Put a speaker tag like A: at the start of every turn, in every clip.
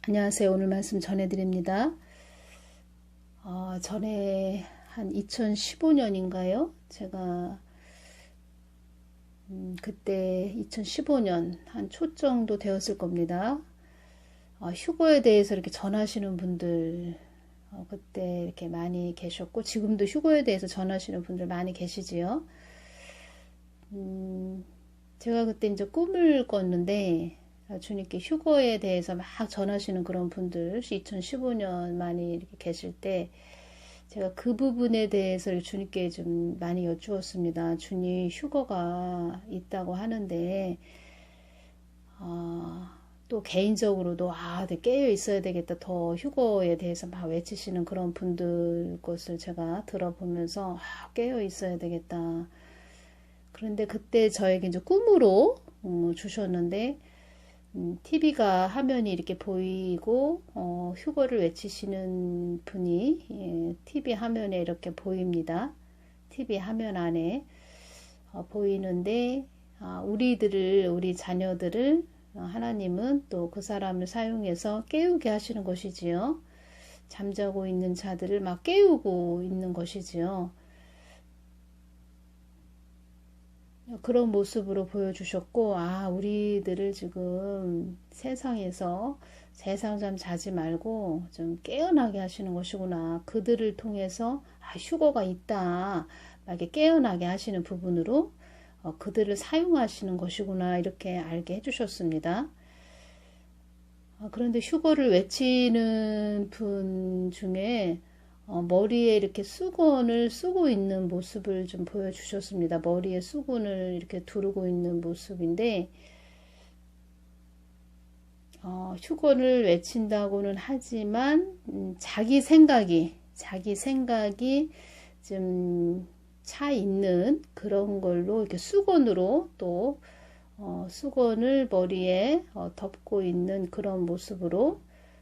A: 안녕하세요. 오늘 말씀 전해드립니다. 전에 한 2015년인가요? 제가 그때 2015년 한 초 정도 되었을 겁니다. 휴거에 대해서 이렇게 전하시는 분들 그때 이렇게 많이 계셨고 지금도 휴거에 대해서 전하시는 분들 많이 계시지요. 제가 그때 이제 꿈을 꿨는데 주님께 휴거에 대해서 막 전하시는 그런 분들 2015년 많이 이렇게 계실 때 제가 그 부분에 대해서 주님께 좀 많이 여쭈었습니다. 주님 휴거가 있다고 하는데 또 개인적으로도 깨어 있어야 되겠다. 더 휴거에 대해서 막 외치시는 그런 분들 것을 제가 들어보면서 깨어 있어야 되겠다. 그런데 그때 저에게 이제 꿈으로 주셨는데 TV가 화면이 이렇게 보이고 휴거를 외치시는 분이 TV 화면에 이렇게 보입니다. TV 화면 안에 보이는데 우리 자녀들을 하나님은 또 그 사람을 사용해서 깨우게 하시는 것이지요. 잠자고 있는 자들을 막 깨우고 있는 것이지요. 그런 모습으로 보여주셨고, 우리들을 지금 세상에서 세상잠 자지 말고 좀 깨어나게 하시는 것이구나. 그들을 통해서 휴거가 있다. 막 이렇게 깨어나게 하시는 부분으로 그들을 사용하시는 것이구나. 이렇게 알게 해주셨습니다. 그런데 휴거를 외치는 분 중에 머리에 이렇게 수건을 쓰고 있는 모습을 좀 보여주셨습니다. 머리에 수건을 이렇게 두르고 있는 모습인데 휴거를 외친다고는 하지만 자기 생각이 좀 차 있는 그런 걸로 이렇게 수건으로 또 수건을 머리에 덮고 있는 그런 모습으로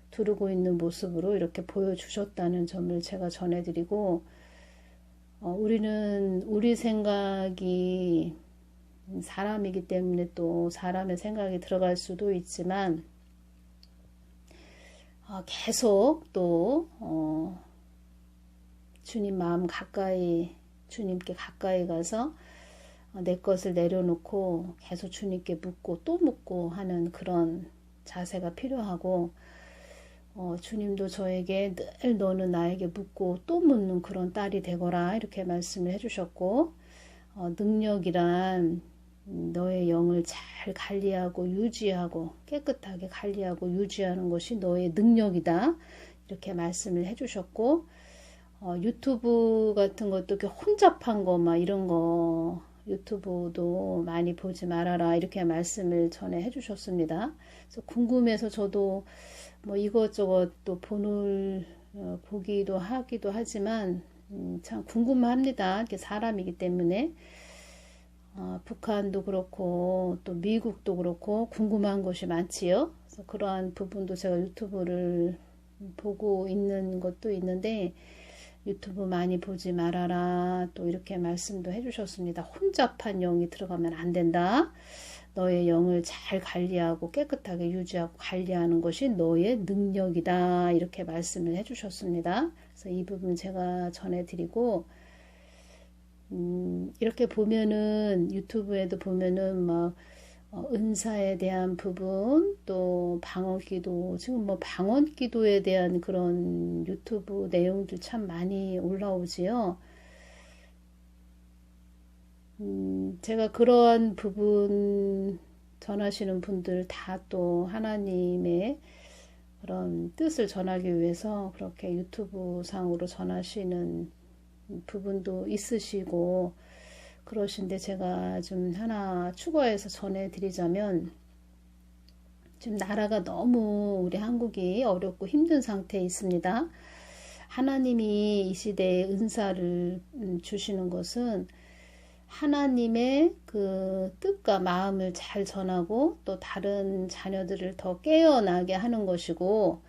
A: 두르고 있는 모습으로 이렇게 보여주셨다는 점을 제가 전해드리고 우리는 우리 생각이 사람이기 때문에 또 사람의 생각이 들어갈 수도 있지만 계속 또 주님 마음 가까이 주님께 가까이 가서 내 것을 내려놓고 계속 주님께 묻고 또 묻고 하는 그런 자세가 필요하고 주님도 저에게 늘 너는 나에게 묻고 또 묻는 그런 딸이 되거라 이렇게 말씀을 해주셨고 능력이란 너의 영을 잘 관리하고 유지하고 깨끗하게 관리하고 유지하는 것이 너의 능력이다 이렇게 말씀을 해주셨고 유튜브 같은 것도 이렇게 혼잡한 거 막 이런 거 유튜브도 많이 보지 말아라 이렇게 말씀을 전해 해주셨습니다. 그래서 궁금해서 저도 뭐 이것저것 또 보기도 하기도 하지만 참 궁금합니다. 이렇게 사람이기 때문에 북한도 그렇고 또 미국도 그렇고 궁금한 것이 많지요. 그래서 그러한 부분도 제가 유튜브를 보고 있는 것도 있는데 유튜브 많이 보지 말아라 또 이렇게 말씀도 해주셨습니다. 혼잡한 영이 들어가면 안 된다. 너의 영을 잘 관리하고 깨끗하게 유지하고 관리하는 것이 너의 능력이다. 이렇게 말씀을 해주셨습니다. 그래서 이 부분 제가 전해드리고 이렇게 보면은 유튜브에도 보면은 막 은사에 대한 부분 또 방언기도 지금 뭐 방언기도에 대한 그런 유튜브 내용들 참 많이 올라오지요. 제가 그러한 부분 전하시는 분들 다 또 하나님의 그런 뜻을 전하기 위해서 그렇게 유튜브 상으로 전하시는 부분도 있으시고 그러신데 제가 좀 하나 추가해서 전해드리자면 지금 나라가 너무 우리 한국이 어렵고 힘든 상태에 있습니다. 하나님이 이 시대에 은사를 주시는 것은 하나님의 그 뜻과 마음을 잘 전하고 또 다른 자녀들을 더 깨어나게 하는 것이고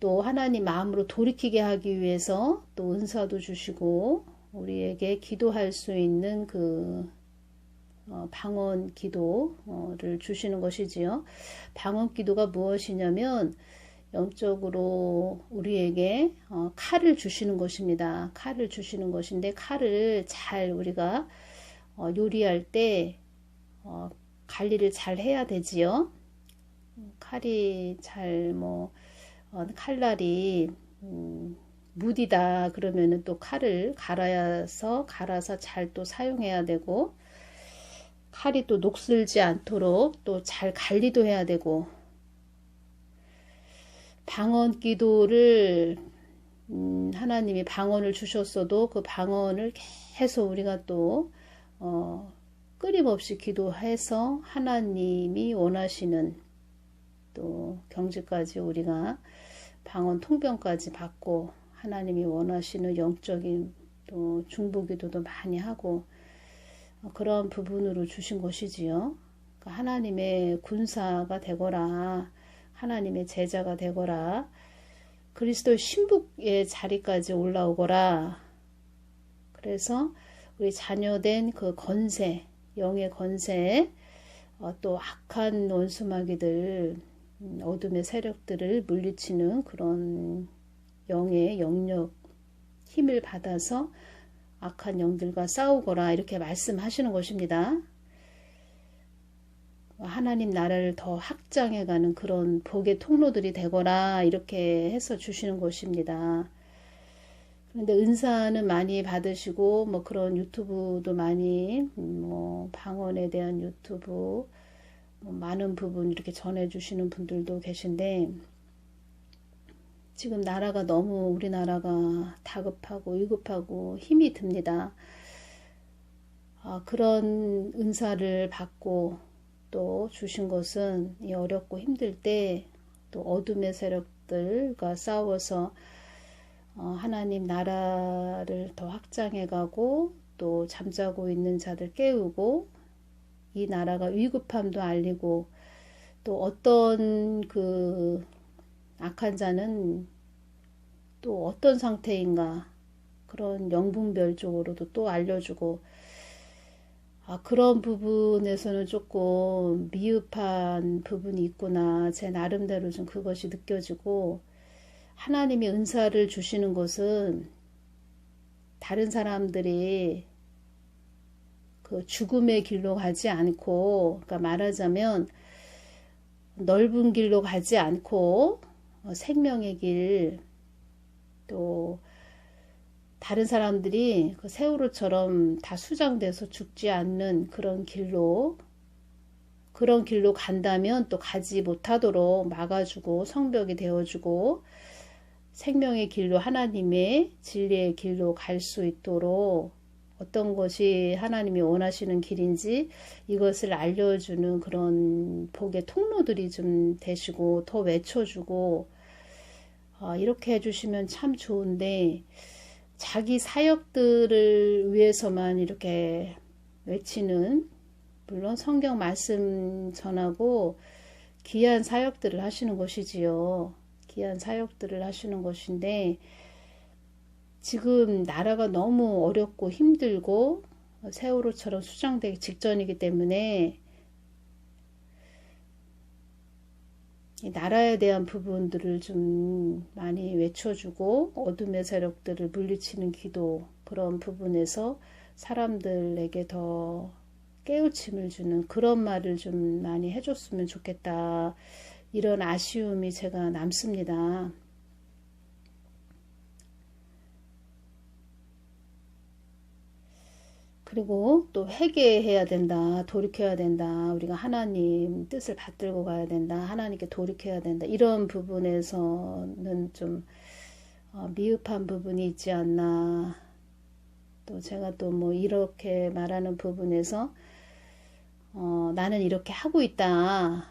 A: 또 하나님 마음으로 돌이키게 하기 위해서 또 은사도 주시고 우리에게 기도할 수 있는 그 방언 기도를 주시는 것이지요. 방언 기도가 무엇이냐면 영적으로 우리에게 칼을 주시는 것입니다. 칼을 주시는 것인데 칼을 잘 우리가 요리할 때 관리를 잘 해야 되지요. 칼이 잘 칼날이 무디다 그러면은 또 칼을 갈아서 잘 또 사용해야 되고, 칼이 또 녹슬지 않도록 또 잘 관리도 해야 되고, 방언 기도를 하나님이 방언을 주셨어도 그 방언을 계속 우리가 또 끊임없이 기도해서 하나님이 원하시는 또 경지까지 우리가 방언 통변까지 받고 하나님이 원하시는 영적인 또 중보기도도 많이 하고 그런 부분으로 주신 것이지요. 그러니까 하나님의 군사가 되거라, 하나님의 제자가 되거라, 그리스도의 신부의 자리까지 올라오거라. 그래서 우리 자녀된 그 권세, 영의 권세, 또 악한 원수마귀들, 어둠의 세력들을 물리치는 그런 영의 영역, 힘을 받아서 악한 영들과 싸우거라 이렇게 말씀하시는 것입니다. 하나님 나라를 더 확장해가는 그런 복의 통로들이 되거라 이렇게 해서 주시는 것입니다. 그런데 은사는 많이 받으시고 그런 유튜브도 많이 방언에 대한 유튜브 많은 부분 이렇게 전해주시는 분들도 계신데, 지금 나라가 너무 우리나라가 다급하고 위급하고 힘이 듭니다. 그런 은사를 받고 또 주신 것은 이 어렵고 힘들 때 또 어둠의 세력들과 싸워서 하나님 나라를 더 확장해가고 또 잠자고 있는 자들 깨우고 이 나라가 위급함도 알리고 또 어떤 그 악한 자는 또 어떤 상태인가 그런 영분별적으로도 또 알려주고, 그런 부분에서는 조금 미흡한 부분이 있구나, 제 나름대로 좀 그것이 느껴지고, 하나님이 은사를 주시는 것은 다른 사람들이 그 죽음의 길로 가지 않고, 그러니까 말하자면 넓은 길로 가지 않고 생명의 길, 또 다른 사람들이 그 세월호처럼 다 수장돼서 죽지 않는 그런 길로 간다면 또 가지 못하도록 막아주고 성벽이 되어주고 생명의 길로, 하나님의 진리의 길로 갈 수 있도록 어떤 것이 하나님이 원하시는 길인지 이것을 알려주는 그런 복의 통로들이 좀 되시고 더 외쳐주고 이렇게 해주시면 참 좋은데, 자기 사역들을 위해서만 이렇게 외치는, 물론 성경 말씀 전하고 귀한 사역들을 하시는 것이지요. 귀한 사역들을 하시는 것인데, 지금 나라가 너무 어렵고 힘들고 세월호처럼 수장되기 직전이기 때문에 이 나라에 대한 부분들을 좀 많이 외쳐주고 어둠의 세력들을 물리치는 기도, 그런 부분에서 사람들에게 더 깨우침을 주는 그런 말을 좀 많이 해줬으면 좋겠다, 이런 아쉬움이 제가 남습니다. 그리고 또 회개해야 된다, 돌이켜야 된다, 우리가 하나님 뜻을 받들고 가야 된다, 하나님께 돌이켜야 된다, 이런 부분에서는 좀 미흡한 부분이 있지 않나. 또 제가 또 이렇게 말하는 부분에서 나는 이렇게 하고 있다,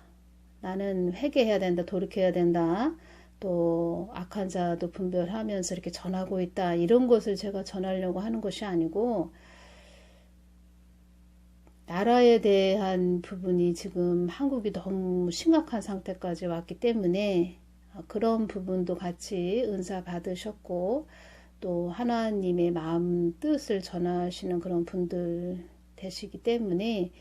A: 나는 회개해야 된다, 돌이켜야 된다, 또 악한 자도 분별하면서 이렇게 전하고 있다, 이런 것을 제가 전하려고 하는 것이 아니고, 나라에 대한 부분이 지금 한국이 너무 심각한 상태까지 왔기 때문에 그런 부분도 같이 은사 받으셨고 또 하나님의 마음 뜻을 전하시는 그런 분들 되시기 때문에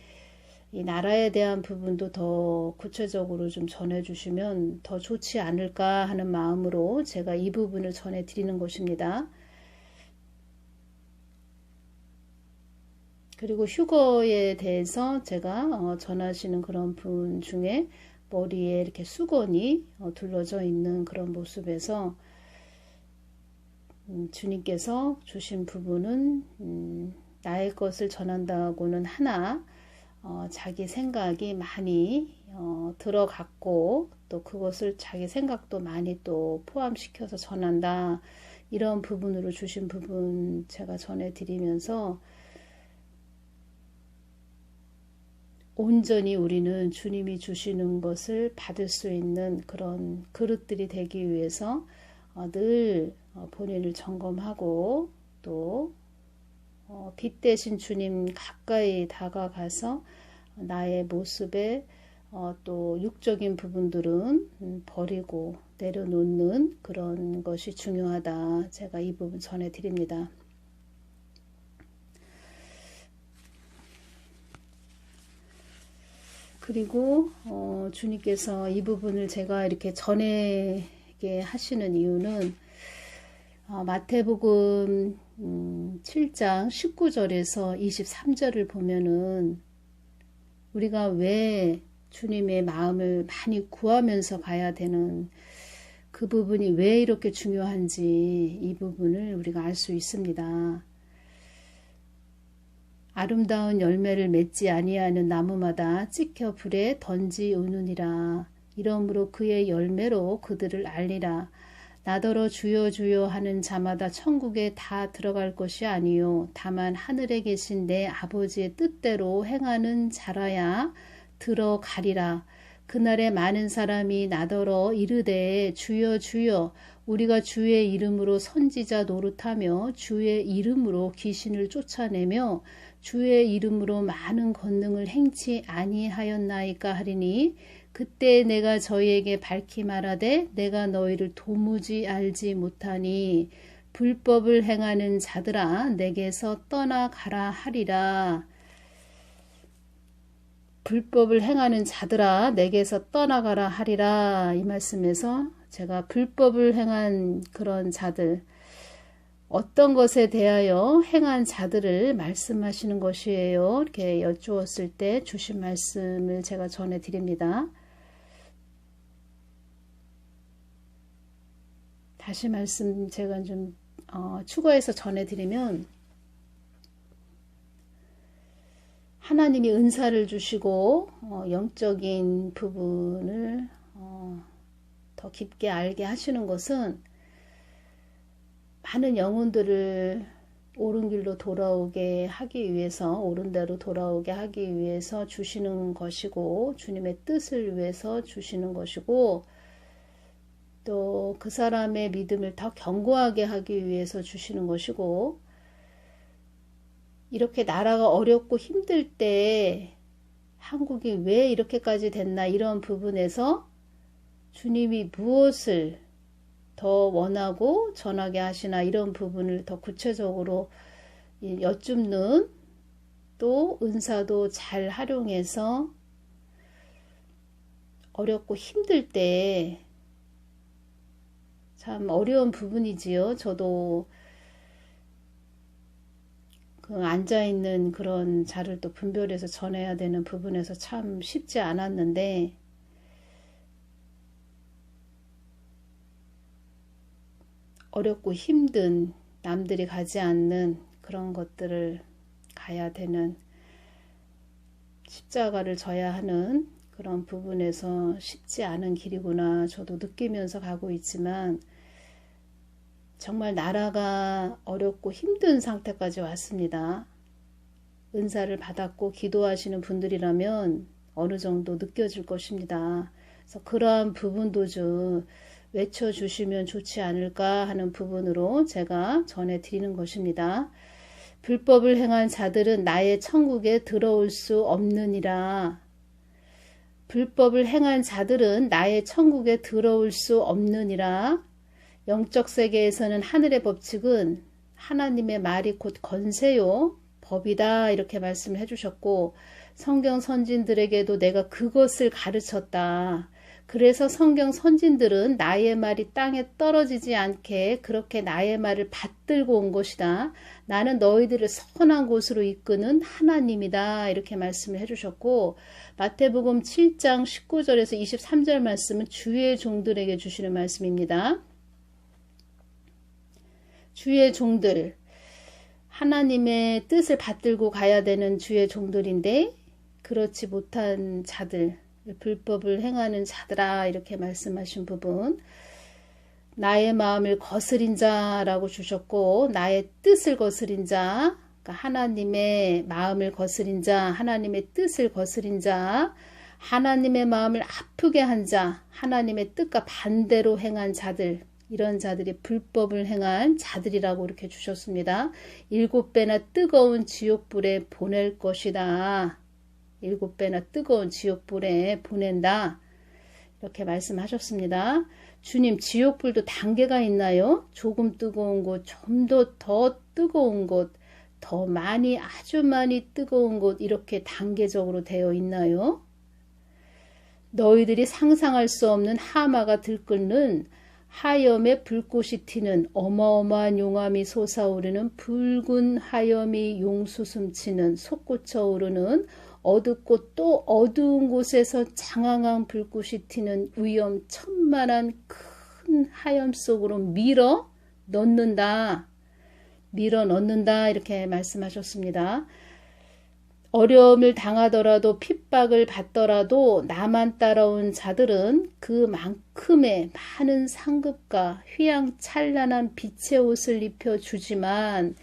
A: 이 나라에 대한 부분도 더 구체적으로 좀 전해주시면 더 좋지 않을까 하는 마음으로 제가 이 부분을 전해드리는 것입니다. 그리고 휴거에 대해서 제가 전하시는 그런 분 중에 머리에 이렇게 수건이 둘러져 있는 그런 모습에서 주님께서 주신 부분은 나의 것을 전한다고는 하나 자기 생각이 많이 들어갔고 또 그것을 자기 생각도 많이 또 포함시켜서 전한다. 이런 부분으로 주신 부분 제가 전해드리면서 온전히 우리는 주님이 주시는 것을 받을 수 있는 그런 그릇들이 되기 위해서 늘 본인을 점검하고 또 빛 대신 주님 가까이 다가가서 나의 모습에 또 육적인 부분들은 버리고 내려놓는 그런 것이 중요하다. 제가 이 부분 전해드립니다. 그리고 주님께서 이 부분을 제가 이렇게 전하게 하시는 이유는 마태복음 7장 19절에서 23절을 보면은 우리가 왜 주님의 마음을 많이 구하면서 가야 되는 그 부분이 왜 이렇게 중요한지 이 부분을 우리가 알 수 있습니다. 아름다운 열매를 맺지 아니하는 나무마다 찍혀 불에 던지우느니라. 이러므로 그의 열매로 그들을 알리라. 나더러 주여 주여 하는 자마다 천국에 다 들어갈 것이 아니요 다만 하늘에 계신 내 아버지의 뜻대로 행하는 자라야 들어가리라. 그날에 많은 사람이 나더러 이르되 주여 주여 우리가 주의 이름으로 선지자 노릇하며 주의 이름으로 귀신을 쫓아내며 주의 이름으로 많은 권능을 행치 아니하였나이까 하리니 그때 내가 저희에게 밝히 말하되 내가 너희를 도무지 알지 못하니 불법을 행하는 자들아 내게서 떠나가라 하리라. 불법을 행하는 자들아 내게서 떠나가라 하리라. 이 말씀에서 제가 불법을 행한 그런 자들 어떤 것에 대하여 행한 자들을 말씀하시는 것이에요. 이렇게 여쭈었을 때 주신 말씀을 제가 전해드립니다. 다시 말씀 제가 좀 추가해서 전해드리면 하나님이 은사를 주시고 영적인 부분을 더 깊게 알게 하시는 것은 많은 영혼들을 옳은 길로 돌아오게 하기 위해서 옳은 대로 돌아오게 하기 위해서 주시는 것이고 주님의 뜻을 위해서 주시는 것이고 또 그 사람의 믿음을 더 견고하게 하기 위해서 주시는 것이고 이렇게 나라가 어렵고 힘들 때 한국이 왜 이렇게까지 됐나 이런 부분에서 주님이 무엇을 더 원하고 전하게 하시나 이런 부분을 더 구체적으로 여쭙는 또 은사도 잘 활용해서 어렵고 힘들 때 참 어려운 부분이지요. 저도 그 앉아있는 그런 자를 또 분별해서 전해야 되는 부분에서 참 쉽지 않았는데 어렵고 힘든 남들이 가지 않는 그런 것들을 가야 되는 십자가를 져야 하는 그런 부분에서 쉽지 않은 길이구나 저도 느끼면서 가고 있지만 정말 나라가 어렵고 힘든 상태까지 왔습니다. 은사를 받았고 기도하시는 분들이라면 어느 정도 느껴질 것입니다. 그래서 그러한 부분도 좀 외쳐주시면 좋지 않을까 하는 부분으로 제가 전해드리는 것입니다. 불법을 행한 자들은 나의 천국에 들어올 수 없느니라. 불법을 행한 자들은 나의 천국에 들어올 수 없느니라. 영적 세계에서는 하늘의 법칙은 하나님의 말이 곧 권세요 법이다 이렇게 말씀을 해주셨고 성경 선진들에게도 내가 그것을 가르쳤다. 그래서 성경 선진들은 나의 말이 땅에 떨어지지 않게 그렇게 나의 말을 받들고 온 것이다. 나는 너희들을 선한 곳으로 이끄는 하나님이다. 이렇게 말씀을 해주셨고, 마태복음 7장 19절에서 23절 말씀은 주의 종들에게 주시는 말씀입니다. 주의 종들, 하나님의 뜻을 받들고 가야 되는 주의 종들인데 그렇지 못한 자들, 불법을 행하는 자들아, 이렇게 말씀하신 부분, 나의 마음을 거스린 자라고 주셨고, 나의 뜻을 거스린 자, 그러니까 하나님의 마음을 거스린 자, 하나님의 뜻을 거스린 자, 하나님의 마음을 아프게 한 자, 하나님의 뜻과 반대로 행한 자들, 이런 자들이 불법을 행한 자들이라고 이렇게 주셨습니다. 7배나 뜨거운 지옥불에 보낼 것이다. 7배나 뜨거운 지옥불에 보낸다. 이렇게 말씀하셨습니다. 주님, 지옥불도 단계가 있나요? 조금 뜨거운 곳, 좀 더 뜨거운 곳, 더 많이, 아주 많이 뜨거운 곳, 이렇게 단계적으로 되어 있나요? 너희들이 상상할 수 없는 하마가 들끓는 하염에 불꽃이 튀는 어마어마한 용암이 솟아오르는 붉은 하염이 용수숨치는 솟구쳐 오르는 어둡고 또 어두운 곳에서 장황한 불꽃이 튀는 위험천만한 큰 하염 속으로 밀어 넣는다. 이렇게 말씀하셨습니다. 어려움을 당하더라도 핍박을 받더라도 나만 따라온 자들은 그만큼의 많은 상급과 휘황찬란한 빛의 옷을 입혀주지만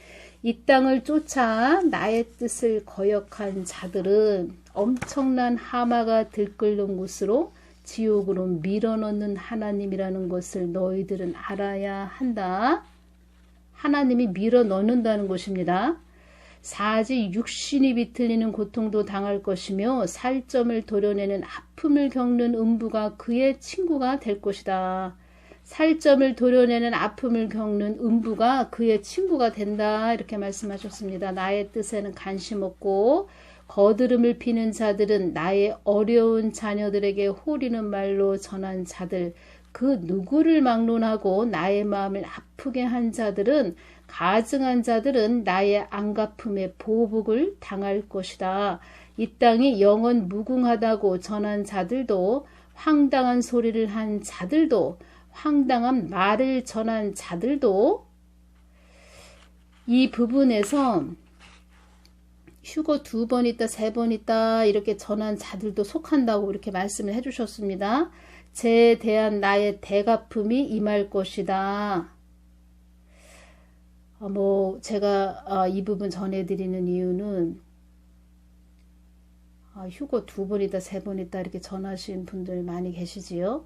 A: 이 땅을 쫓아 나의 뜻을 거역한 자들은 엄청난 하마가 들끓는 곳으로 지옥으로 밀어넣는 하나님이라는 것을 너희들은 알아야 한다. 하나님이 밀어넣는다는 것입니다. 사지 육신이 비틀리는 고통도 당할 것이며 살점을 도려내는 아픔을 겪는 음부가 그의 친구가 될 것이다. 살점을 도려내는 아픔을 겪는 음부가 그의 친구가 된다. 이렇게 말씀하셨습니다. 나의 뜻에는 관심 없고 거드름을 피는 자들은 나의 어려운 자녀들에게 호리는 말로 전한 자들, 그 누구를 막론하고 나의 마음을 아프게 한 자들은, 가증한 자들은 나의 안갚음의 보복을 당할 것이다. 이 땅이 영원 무궁하다고 전한 자들도, 황당한 소리를 한 자들도, 황당한 말을 전한 자들도 이 부분에서 휴거 2번 있다, 3번 있다 이렇게 전한 자들도 속한다고 이렇게 말씀을 해주셨습니다. 죄에 대한 나의 대갚음이 임할 것이다. 제가 이 부분 전해드리는 이유는 휴거 2번 있다, 3번 있다 이렇게 전하신 분들 많이 계시지요.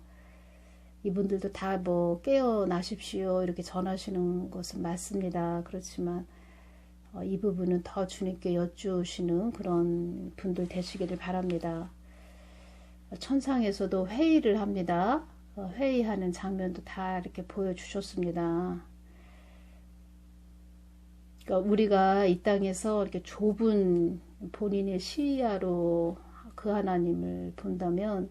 A: 이분들도 다 깨어나십시오 이렇게 전하시는 것은 맞습니다. 그렇지만 이 부분은 더 주님께 여쭈시는 그런 분들 되시기를 바랍니다. 천상에서도 회의를 합니다. 회의하는 장면도 다 이렇게 보여주셨습니다. 그러니까 우리가 이 땅에서 이렇게 좁은 본인의 시야로 그 하나님을 본다면,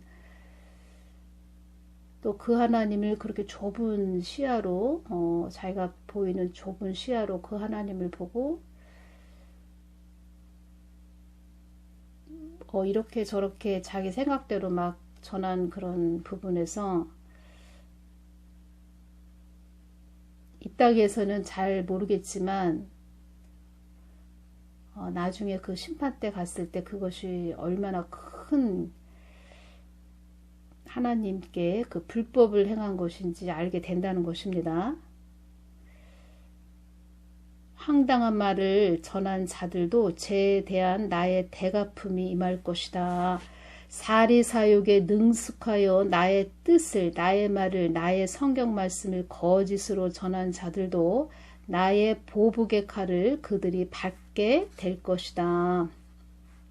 A: 또 그 하나님을 그렇게 좁은 시야로 자기가 보이는 좁은 시야로 그 하나님을 보고 이렇게 저렇게 자기 생각대로 막 전한 그런 부분에서 이 땅에서는 잘 모르겠지만 나중에 그 심판 때 갔을 때 그것이 얼마나 큰 하나님께 그 불법을 행한 것인지 알게 된다는 것입니다. 황당한 말을 전한 자들도 죄에 대한 나의 대갚음이 임할 것이다. 사리사욕에 능숙하여 나의 뜻을, 나의 말을, 나의 성경 말씀을 거짓으로 전한 자들도 나의 보복의 칼을 그들이 받게 될 것이다.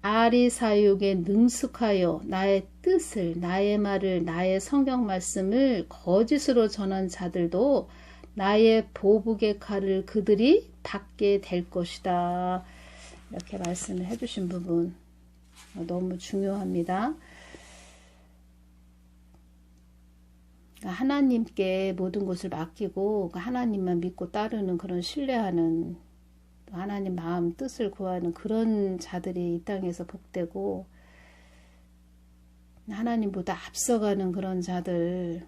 A: 사리사욕에 능숙하여 나의 뜻을, 나의 말을, 나의 성경 말씀을 거짓으로 전한 자들도 나의 보복의 칼을 그들이 받게 될 것이다. 이렇게 말씀을 해주신 부분 너무 중요합니다. 하나님께 모든 것을 맡기고 하나님만 믿고 따르는 그런 신뢰하는 하나님 마음 뜻을 구하는 그런 자들이 이 땅에서 복되고 하나님보다 앞서가는 그런 자들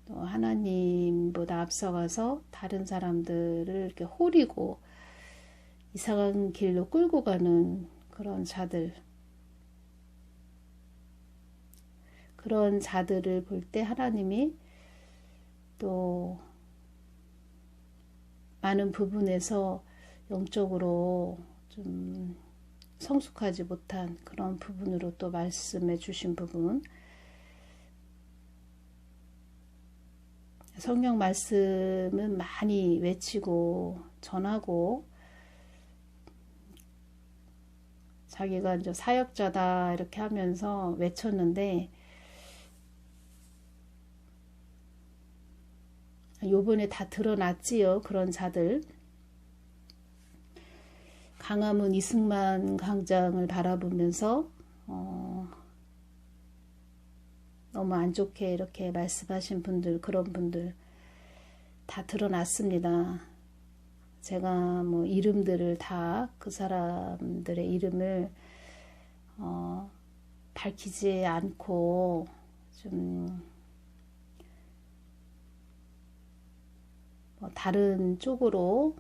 A: 또 하나님보다 앞서가서 다른 사람들을 이렇게 호리고 이상한 길로 끌고 가는 그런 자들 그런 자들을 볼 때 하나님이 또 많은 부분에서 영적으로 좀 성숙하지 못한 그런 부분으로 또 말씀해 주신 부분 성경 말씀은 많이 외치고 전하고 자기가 이제 사역자다 이렇게 하면서 외쳤는데 요번에 다 드러났지요. 그런 자들 강화문 이승만 강장을 바라보면서 너무 안 좋게 이렇게 말씀하신 분들 그런 분들 다 드러났습니다. 제가 뭐 이름들을 다 그 사람들의 이름을 밝히지 않고 좀 다른 쪽으로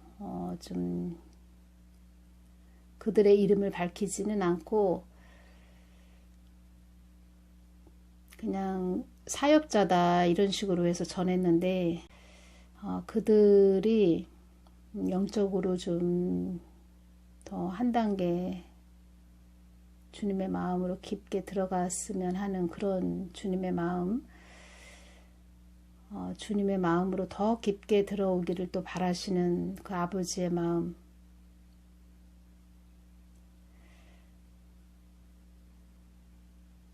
A: 좀 그들의 이름을 밝히지는 않고 그냥 사역자다 이런 식으로 해서 전했는데 그들이 영적으로 좀 더 한 단계 주님의 마음으로 깊게 들어갔으면 하는 그런 주님의 마음 주님의 마음으로 더 깊게 들어오기를 또 바라시는 그 아버지의 마음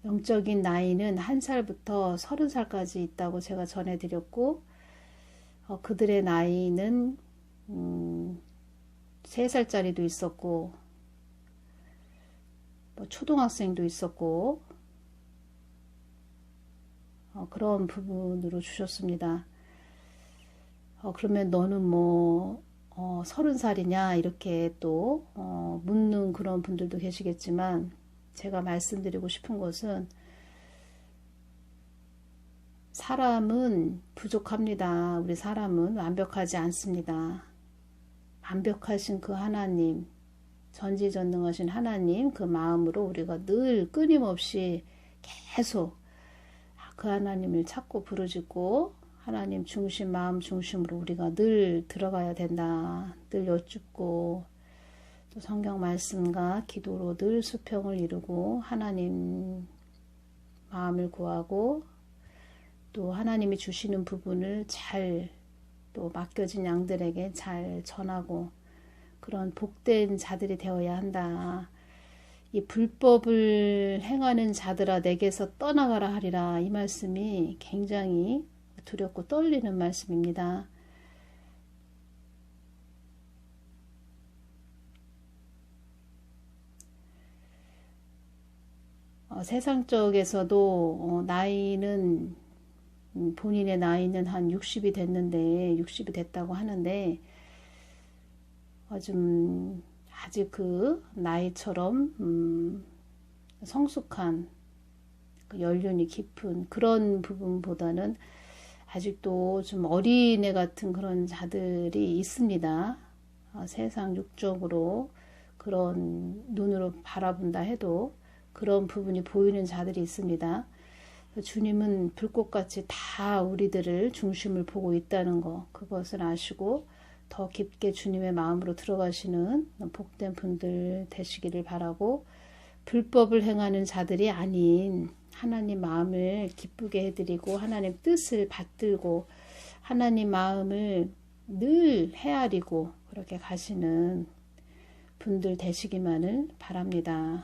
A: 영적인 나이는 1살부터 30살까지 있다고 제가 전해드렸고 그들의 나이는 3살짜리도 있었고 뭐 초등학생도 있었고 그런 부분으로 주셨습니다. 그러면 너는 뭐 30살이냐 이렇게 또 묻는 그런 분들도 계시겠지만 제가 말씀드리고 싶은 것은 사람은 부족합니다. 우리 사람은 완벽하지 않습니다. 완벽하신 그 하나님, 전지전능하신 하나님 그 마음으로 우리가 늘 끊임없이 계속 그 하나님을 찾고 부르짖고 하나님 중심, 마음 중심으로 우리가 늘 들어가야 된다. 늘 여쭙고 또 성경 말씀과 기도로 늘 수평을 이루고 하나님 마음을 구하고 또 하나님이 주시는 부분을 잘 또 맡겨진 양들에게 잘 전하고 그런 복된 자들이 되어야 한다. 이 불법을 행하는 자들아 내게서 떠나가라 하리라 이 말씀이 굉장히 두렵고 떨리는 말씀입니다. 세상 쪽에서도 나이는 본인의 나이는 한 60이 됐는데 60이 됐다고 하는데 좀 아직 그 나이처럼 성숙한 그 연륜이 깊은 그런 부분보다는 아직도 좀 어린애 같은 그런 자들이 있습니다. 세상 육적으로 그런 눈으로 바라본다 해도 그런 부분이 보이는 자들이 있습니다. 주님은 불꽃같이 다 우리들을 중심을 보고 있다는 거 그것을 아시고 더 깊게 주님의 마음으로 들어가시는 복된 분들 되시기를 바라고 불법을 행하는 자들이 아닌 하나님 마음을 기쁘게 해드리고 하나님 뜻을 받들고 하나님 마음을 늘 헤아리고 그렇게 가시는 분들 되시기만을 바랍니다.